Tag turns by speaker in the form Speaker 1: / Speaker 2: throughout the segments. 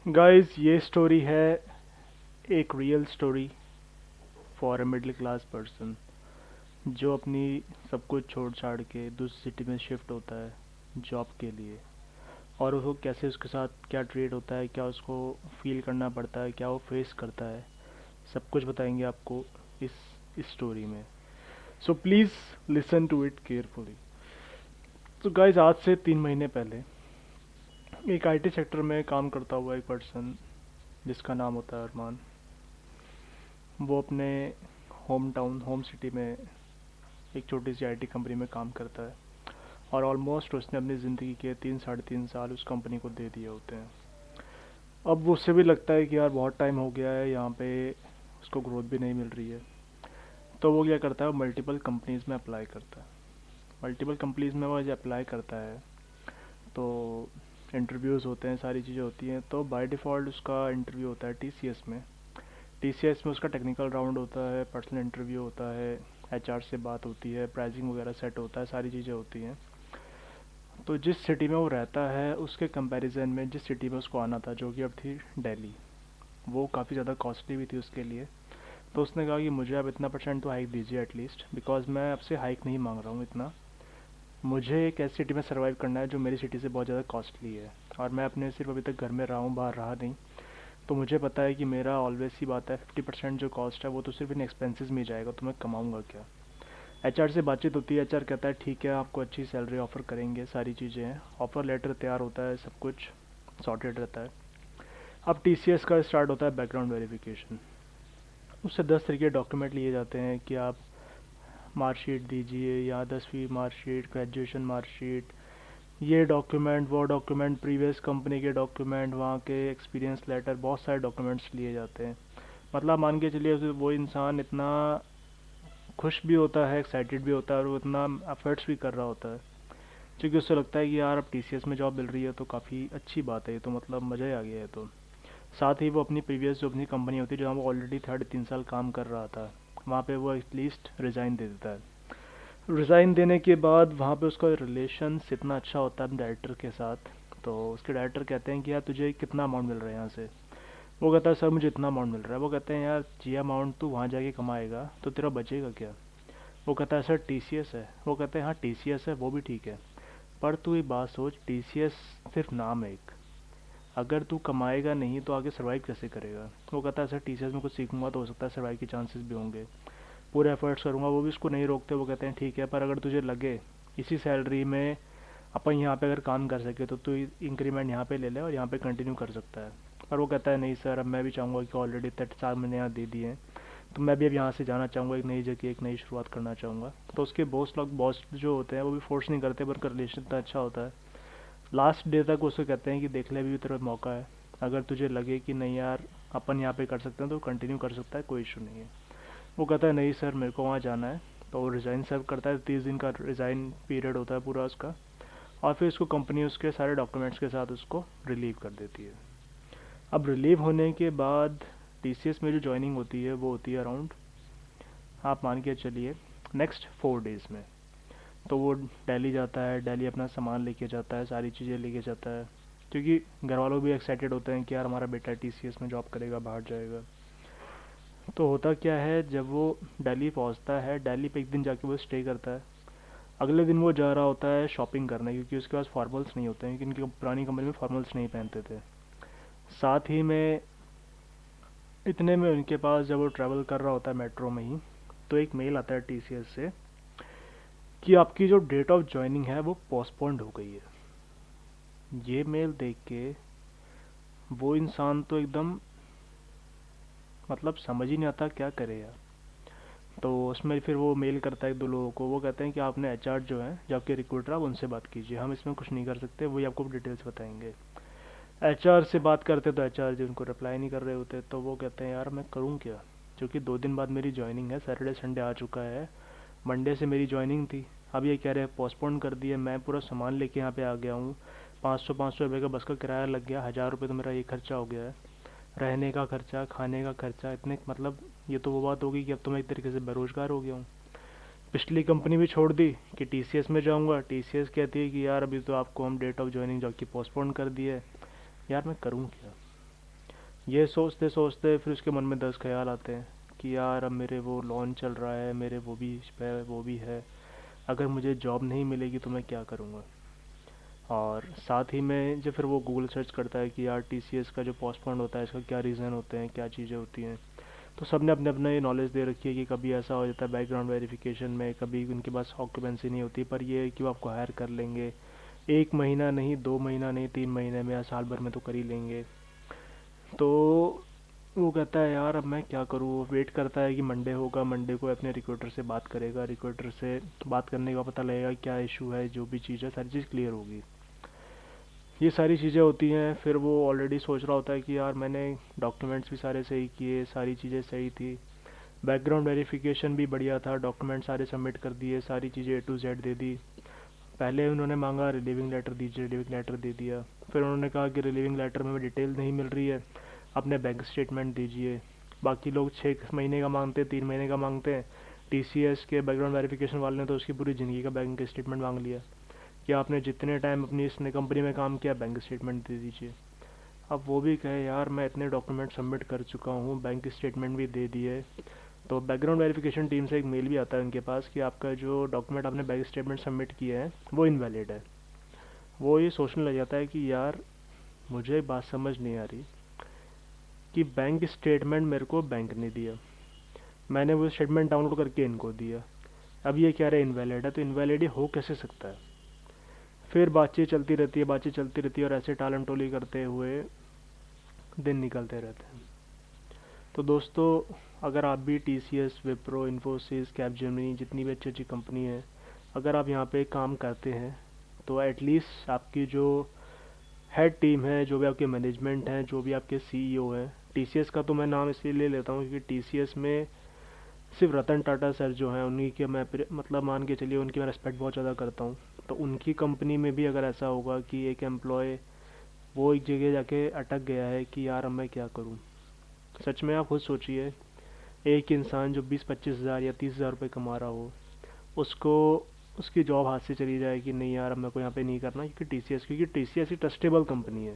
Speaker 1: Guys, ये story है एक real story for a middle class person जो अपनी सब कुछ छोड़ छाड़ के दूसरी सिटी में शिफ्ट होता है जॉब के लिए। और उसको कैसे, उसके साथ क्या ट्रीट होता है, क्या उसको फील करना पड़ता है, क्या वो फेस करता है, सब कुछ बताएंगे आपको इस स्टोरी में। So please listen to it carefully. तो गाइस, आज से 3 महीने पहले एक आईटी सेक्टर में काम करता हुआ एक पर्सन जिसका नाम होता है अरमान, वो अपने होम टाउन, होम सिटी में एक छोटी सी आईटी कंपनी में काम करता है। और ऑलमोस्ट उसने अपनी ज़िंदगी के 3 साढ़े 3 साल उस कंपनी को दे दिए होते हैं। अब वो उससे भी लगता है कि यार बहुत टाइम हो गया है यहाँ पे, उसको ग्रोथ भी नहीं मिल रही है। तो वो क्या करता है, मल्टीपल कंपनीज़ में अप्लाई करता है। मल्टीपल कंपनीज़ में वो जब अप्लाई करता है तो इंटरव्यूज़ होते हैं, सारी चीज़ें होती हैं। तो बाय डिफ़ॉल्ट उसका इंटरव्यू होता है टीसीएस में। टीसीएस में उसका टेक्निकल राउंड होता है, पर्सनल इंटरव्यू होता है, एचआर से बात होती है, प्राइसिंग वगैरह सेट होता है, सारी चीज़ें होती हैं। तो जिस सिटी में वो रहता है उसके कंपैरिजन में जिस सिटी में उसको आना था, जो कि अब थी दिल्ली, वो काफ़ी ज़्यादा कॉस्टली भी थी उसके लिए। तो उसने कहा कि मुझे अब इतना परसेंट तो हाइक दीजिए एटलीस्ट, बिकॉज मैं आपसे हाइक नहीं मांग रहा हूँ इतना। मुझे एक ऐसी सिटी में सर्वाइव करना है जो मेरी सिटी से बहुत ज़्यादा कॉस्टली है। और मैं अपने सिर्फ अभी तक घर में रहा हूँ, बाहर रहा नहीं। तो मुझे पता है कि मेरा ऑलवेज सी बात है, 50% जो कॉस्ट है वो तो सिर्फ इन एक्सपेंसेस में ही जाएगा, तो मैं कमाऊँगा क्या। एचआर से बातचीत होती है, एचआर कहता है ठीक है आपको अच्छी सैलरी ऑफ़र करेंगे, सारी चीज़ें हैं, ऑफ़र लेटर तैयार होता है, सब कुछ सॉर्टेड रहता है। अब टीसीएस का स्टार्ट होता है बैकग्राउंड वेरिफिकेशन। उससे 10 तरीके डॉक्यूमेंट लिए जाते हैं कि आप मार्कशीट दीजिए, या 10वीं मार्कशीट, ग्रेजुएशन मार्कशीट, ये डॉक्यूमेंट, वो डॉक्यूमेंट, प्रीवियस कंपनी के डॉक्यूमेंट, वहाँ के एक्सपीरियंस लेटर, बहुत सारे डॉक्यूमेंट्स लिए जाते हैं। मतलब मान के चलिए वो इंसान इतना खुश भी होता है, एक्साइटेड भी होता है, और वो इतना एफर्ट्स भी कर रहा होता है, क्योंकि उससे लगता है कि यार अब टीसीएस में जॉब मिल रही है तो काफ़ी अच्छी बात है, ये तो मतलब मज़ा ही आ गया है। तो साथ ही वो अपनी प्रीवियस जो अपनी कंपनी होती है जहाँ वो ऑलरेडी 3.5 साल काम कर रहा था, वहाँ पे वो एटलीस्ट रिज़ाइन दे देता है। रिज़ाइन देने के बाद वहाँ पे उसका रिलेशंस इतना अच्छा होता है डायरेक्टर के साथ। तो उसके डायरेक्टर कहते हैं कि यार तुझे कितना अमाउंट मिल रहा है यहाँ से। वो कहता है सर मुझे इतना अमाउंट मिल रहा है। वो कहते हैं यार ये अमाउंट तू वहाँ जाके कमाएगा तो तेरा बचेगा क्या। वो कहता है सर टीसीएस है। वो कहते हैं हाँ टीसीएस है, वो भी ठीक है, पर तू एक बात सोच, टीसीएस सिर्फ नाम है एक, अगर तू कमाएगा नहीं तो आगे सर्वाइव कैसे करेगा। वो कहता है सर टीसीएस में कुछ सीखूंगा तो हो सकता है सर्वाइव के चांसेस भी होंगे, पूरे एफर्ट्स करूँगा। वो भी उसको नहीं रोकते, वो कहते हैं ठीक है, पर अगर तुझे लगे इसी सैलरी में अपन यहाँ पे अगर काम कर सके तो तू इंक्रीमेंट यहाँ पे ले ले और यहाँ पे कंटिन्यू कर सकता है। पर वो कहता है नहीं सर, अब मैं भी चाहूँगा कि ऑलरेडी 4 मैंने यहाँ दे दिए हैं, तो मैं भी अब यहाँ से जाना चाहूँगा, एक नई जगह, एक नई शुरुआत करना चाहूँगा। तो उसके बॉस जो होते हैं वो भी फोर्स नहीं करते, पर रिलेशन इतना अच्छा होता है, लास्ट डे तक उसको कहते हैं कि देख ले, अभी तेरा मौका है, अगर तुझे लगे कि नहीं यार अपन यहाँ पे कर सकते हैं तो कंटिन्यू कर सकता है, कोई इशू नहीं है। वो कहता है नहीं सर मेरे को वहाँ जाना है। तो वो रिज़ाइन सर्व करता है, 30 दिन का रिज़ाइन पीरियड होता है पूरा उसका। और फिर उसको कंपनी उसके सारे डॉक्यूमेंट्स के साथ उसको रिलीव कर देती है। अब रिलीव होने के बाद टीसीएस में जो ज्वाइनिंग होती है वो होती है अराउंड, आप मान के चलिए, नेक्स्ट 4 डेज़ में। तो वो दिल्ली जाता है, दिल्ली अपना सामान लेके जाता है, सारी चीज़ें लेके जाता है, क्योंकि घर वालों भी एक्साइटेड होते हैं कि यार हमारा बेटा टीसीएस में जॉब करेगा, बाहर जाएगा। तो होता क्या है, जब वो दिल्ली पहुंचता है, दिल्ली पे एक दिन जाके वो स्टे करता है। अगले दिन वो जा रहा होता है शॉपिंग करने, क्योंकि उसके पास फॉर्मल्स नहीं होते हैं, क्योंकि उनकी पुरानी कंपनी में फॉर्मल्स नहीं पहनते थे। साथ ही में इतने में उनके पास, जब वो ट्रैवल कर रहा होता है मेट्रो में ही, तो एक मेल आता है टीसीएस से कि आपकी जो डेट ऑफ ज्वाइनिंग है वो पोस्टपोन्ड हो गई है। ये मेल देख के वो इंसान तो एकदम, मतलब समझ ही नहीं आता क्या करे यार। तो उसमें फिर वो मेल करता है 2 लोगों को, वो कहते हैं कि आपने एचआर जो है, जो आपके रिक्रूटर, आप उनसे बात कीजिए, हम इसमें कुछ नहीं कर सकते, वही आपको डिटेल्स बताएंगे। एचआर से बात करते तो एचआर जी उनको रिप्लाई नहीं कर रहे होते। तो वो कहते हैं यार मैं करूँ क्या, क्योंकि 2 दिन बाद मेरी ज्वाइनिंग है, सैटरडे संडे आ चुका है, मंडे से मेरी ज्वाइनिंग थी, अब ये कह रहे हैं पोस्टपोन कर दिए, मैं पूरा सामान लेके यहाँ पे आ गया हूँ, 500 रुपये का बस का किराया लग गया, 1000 रुपये तो मेरा ये खर्चा हो गया है, रहने का खर्चा, खाने का खर्चा, इतने मतलब ये तो वो बात होगी कि अब तो मैं एक तरीके से बेरोजगार हो गया हूँ। पिछली कंपनी भी छोड़ दी कि टीसीएस में जाऊँगा, टीसीएस कहती है कि यार अभी तो आपको हम डेट ऑफ ज्वाइनिंग जॉब की पोस्टपोन कर दी है। यार मैं करूँ क्या। ये सोचते सोचते फिर उसके मन में 10 ख्याल आते हैं कि यार अब मेरे वो लोन चल रहा है, मेरे वो भी है, वो भी है, अगर मुझे जॉब नहीं मिलेगी तो मैं क्या करूँगा। और साथ ही में जब फिर वो गूगल सर्च करता है कि यार टीसीएस का जो पोस्टपोन होता है इसका क्या रीज़न होते हैं, क्या चीज़ें होती हैं। तो सब ने अपने अपना ये नॉलेज दे रखी है कि कभी ऐसा हो जाता है बैकग्राउंड वेरिफिकेशन में, कभी उनके पास ऑक्यूपेंसी नहीं होती, पर ये है कि वो आपको हायर कर लेंगे, 1 महीना नहीं, 2 महीना नहीं, 3 महीने में या साल भर में तो कर ही लेंगे। तो वो कहता है यार अब मैं क्या करूँ। वो वेट करता है कि मंडे होगा, मंडे को अपने रिक्रूटर से बात करेगा, रिक्रूटर से बात करने के बाद पता लगेगा क्या इशू है, जो भी चीज़ है सारी चीज़ क्लियर होगी। ये सारी चीज़ें होती हैं, फिर वो ऑलरेडी सोच रहा होता है कि यार मैंने डॉक्यूमेंट्स भी सारे सही किए, सारी चीज़ें सही थी, बैकग्राउंड वेरिफिकेशन भी बढ़िया था, डॉक्यूमेंट सारे सबमिट कर दिए, सारी चीज़ें A to Z दे दी। पहले उन्होंने मांगा रिलीविंग लेटर दीजिए, रिलीविंग लेटर दे दिया। फिर उन्होंने कहा कि रिलीविंग लेटर में डिटेल नहीं मिल रही है, अपने बैंक स्टेटमेंट दीजिए। बाकी लोग 6 महीने का मांगते हैं, 3 महीने का मांगते हैं। टीसीएस के बैकग्राउंड वेरिफिकेशन वाले ने तो उसकी पूरी ज़िंदगी का बैंक स्टेटमेंट मांग लिया कि आपने जितने टाइम अपनी इसने कंपनी में काम किया बैंक स्टेटमेंट दे दीजिए। अब वो भी कहे यार मैं इतने डॉक्यूमेंट सबमिट कर चुका हूँ, बैंक स्टेटमेंट भी दे दिए। तो बैकग्राउंड वेरिफिकेशन टीम से एक मेल भी आता है उनके पास कि आपका जो डॉक्यूमेंट आपने बैंक स्टेटमेंट सबमिट किए हैं वो इनवैलिड है। वो ये सोचने लग जाता है कि यार मुझे बात समझ नहीं आ रही कि बैंक स्टेटमेंट मेरे को बैंक ने दिया, मैंने वो स्टेटमेंट डाउनलोड करके इनको दिया, अब ये कह रहे इनवैलिड है, तो इनवैलिड हो कैसे सकता है। फिर बातचीत चलती रहती है, बातचीत चलती रहती है, और ऐसे टालम टोली करते हुए दिन निकलते रहते हैं। तो दोस्तों, अगर आप भी टीसीएस, विप्रो, इन्फोसिस, कैपजेमिनी, जितनी भी अच्छी अच्छी कंपनी है, अगर आप यहाँ पे काम करते हैं तो एटलीस्ट आपकी जो हेड टीम है, जो भी आपके मैनेजमेंट हैं, जो भी आपके सीईओ हैं, टीसीएस का तो मैं नाम इसलिए ले लेता हूँ क्योंकि टीसीएस में सिर्फ रतन टाटा सर जो हैं उन्हीं के मैं मतलब मान के चलिए उनकी मैं रिस्पेक्ट बहुत ज़्यादा करता हूँ। तो उनकी कंपनी में भी अगर ऐसा होगा कि एक एम्प्लॉय वो एक जगह जाके अटक गया है कि यार अब मैं क्या करूँ। सच में आप खुद सोचिए, एक इंसान जो 20-25 हज़ार या 30 हज़ार रुपये कमा रहा हो, उसको उसकी जॉब हाथ से चली जाए कि नहीं यार अब मेरे को यहाँ पे नहीं करना, क्योंकि टीसीएस ही ट्रस्टेबल कंपनी है।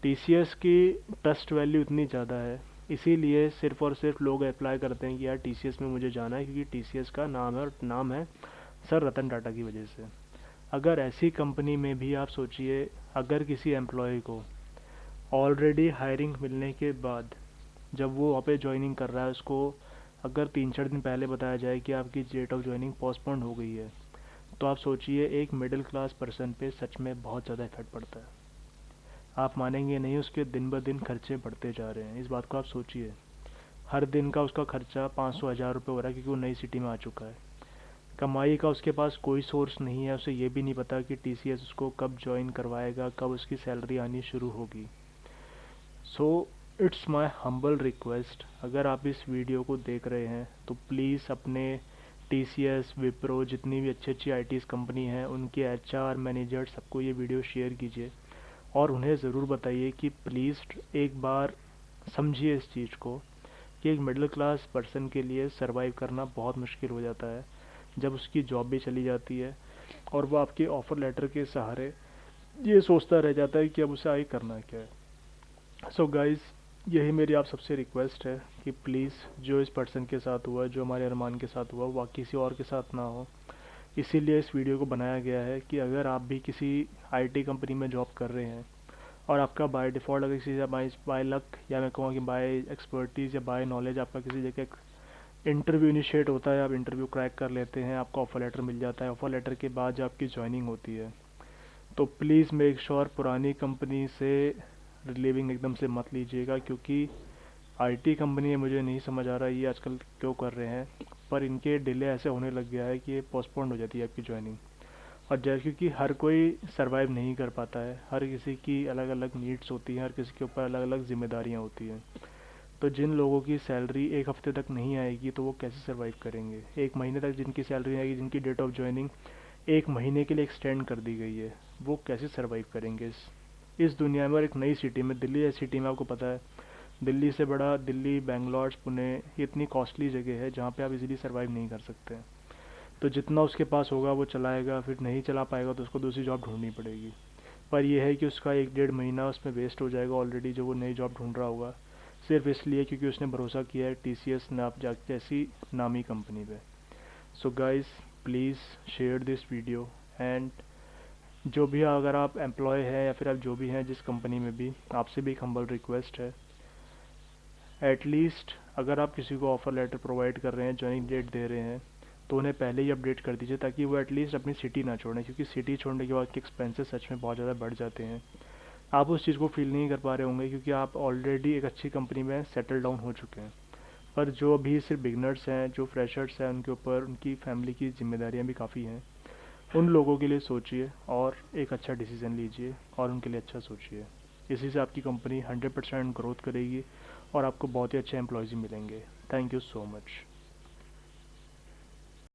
Speaker 1: टीसीएस की ट्रस्ट वैल्यू इतनी ज़्यादा है, इसीलिए सिर्फ और सिर्फ लोग अप्लाई करते हैं कि यार टीसीएस में मुझे जाना है, क्योंकि टीसीएस का नाम है, और नाम है सर रतन टाटा की वजह से। अगर ऐसी कंपनी में भी आप सोचिए, अगर किसी एम्प्लॉय को ऑलरेडी हायरिंग मिलने के बाद जब वो वहाँ पे ज्वाइनिंग कर रहा है, उसको अगर 3-4 दिन पहले बताया जाए कि आपकी डेट ऑफ ज्वाइनिंग पोस्टपोन्ड हो गई है, तो आप सोचिए एक मिडिल क्लास पर्सन पे सच में बहुत ज़्यादा इफेक्ट पड़ता है। आप मानेंगे नहीं, उसके दिन ब दिन खर्चे बढ़ते जा रहे हैं, इस बात को आप सोचिए। हर दिन का उसका खर्चा 500-1000 रुपये हो रहा है, क्योंकि वो नई सिटी में आ चुका है। कमाई का उसके पास कोई सोर्स नहीं है, उसे ये भी नहीं पता कि टीसीएस उसको कब ज्वाइन करवाएगा, कब उसकी सैलरी आनी शुरू होगी। So it's my humble request, अगर आप इस वीडियो को देख रहे हैं तो प्लीज़ अपने टीसीएस, विप्रो, जितनी भी अच्छी अच्छी आईटीज़ कंपनी हैं, उनके एचआर मैनेजर सबको ये वीडियो शेयर कीजिए, और उन्हें ज़रूर बताइए कि प्लीज़ एक बार समझिए इस चीज़ को कि एक मिडिल क्लास पर्सन के लिए सरवाइव करना बहुत मुश्किल हो जाता है जब उसकी जॉब भी चली जाती है, और वो आपके ऑफ़र लेटर के सहारे ये सोचता रह जाता है कि अब उसे आगे करना क्या है। सो गाइज़, यही मेरी आप सबसे रिक्वेस्ट है कि प्लीज़ जो इस पर्सन के साथ हुआ, जो हमारे अरमान के साथ हुआ, वो किसी और के साथ ना हो। इसीलिए इस वीडियो को बनाया गया है कि अगर आप भी किसी आईटी कंपनी में जॉब कर रहे हैं, और आपका बाय डिफ़ॉल्ट अगर किसी बाय लक, या मैं कहूँगा कि बाय एक्सपर्टीज़ या बाय नॉलेज आपका किसी जगह इंटरव्यू इनिशिएट होता है, आप इंटरव्यू क्रैक कर लेते हैं, आपको ऑफ़र लेटर मिल जाता है, ऑफ़र लेटर के बाद जब आपकी ज्वाइनिंग होती है, तो प्लीज़ मेक श्योर पुरानी कंपनी से रिलीविंग एकदम से मत लीजिएगा, क्योंकि आईटी कंपनी है, मुझे नहीं समझ आ रहा ये आजकल क्यों कर रहे हैं, पर इनके डिले ऐसे होने लग गया है कि ये पोस्टपोन्ड हो जाती है आपकी ज्वाइनिंग। और जैसे क्योंकि हर कोई सरवाइव नहीं कर पाता है, हर किसी की अलग अलग नीड्स होती हैं, हर किसी के ऊपर अलग अलग जिम्मेदारियाँ होती हैं। तो जिन लोगों की सैलरी एक हफ्ते तक नहीं आएगी तो वो कैसे सरवाइव करेंगे। 1 महीने तक जिनकी सैलरी आएगी, जिनकी डेट ऑफ ज्वाइनिंग 1 महीने के लिए एक्सटेंड कर दी गई है, वो कैसे सरवाइव करेंगे इस दुनिया में। और एक नई सिटी में, दिल्ली जैसी सिटी में, आपको पता है दिल्ली से बड़ा, दिल्ली, बेंगलोर, पुणे, ये इतनी कॉस्टली जगह है जहाँ पे आप इजीली सरवाइव नहीं कर सकते हैं। तो जितना उसके पास होगा वो चलाएगा, फिर नहीं चला पाएगा तो उसको दूसरी जॉब ढूंढनी पड़ेगी। पर यह है कि उसका 1-1.5 महीना उसमें वेस्ट हो जाएगा ऑलरेडी, जो वो नई जॉब ढूंढ रहा होगा, सिर्फ इसलिए क्योंकि उसने भरोसा किया है TCS नाप जैसी नामी कंपनी पे। So guys, please share this video. And जो भी अगर आप एम्प्लॉय हैं या फिर आप जो भी हैं जिस कंपनी में भी, आपसे भी एक हम्बल रिक्वेस्ट है, एटलीस्ट अगर आप किसी को ऑफ़र लेटर प्रोवाइड कर रहे हैं, ज्वाइनिंग डेट दे रहे हैं, तो उन्हें पहले ही अपडेट कर दीजिए, ताकि वो एटलीस्ट अपनी सिटी ना छोड़ें, क्योंकि सिटी छोड़ने के बाद के एक्सपेंसेस सच में बहुत ज़्यादा बढ़ जाते हैं। आप उस चीज़ को फील नहीं कर पा रहे होंगे क्योंकि आप ऑलरेडी एक अच्छी कंपनी में सेटल डाउन हो चुके हैं। पर जो अभी सिर्फ बिगनर्स हैं, जो फ्रेशर्स हैं, उनके ऊपर उनकी फैमिली की जिम्मेदारियां भी काफ़ी हैं। उन लोगों के लिए सोचिए और एक अच्छा डिसीज़न लीजिए और उनके लिए अच्छा सोचिए। इसी से आपकी कंपनी 100% ग्रोथ करेगी और आपको बहुत ही अच्छे एम्प्लॉयज़ मिलेंगे। Thank you so much.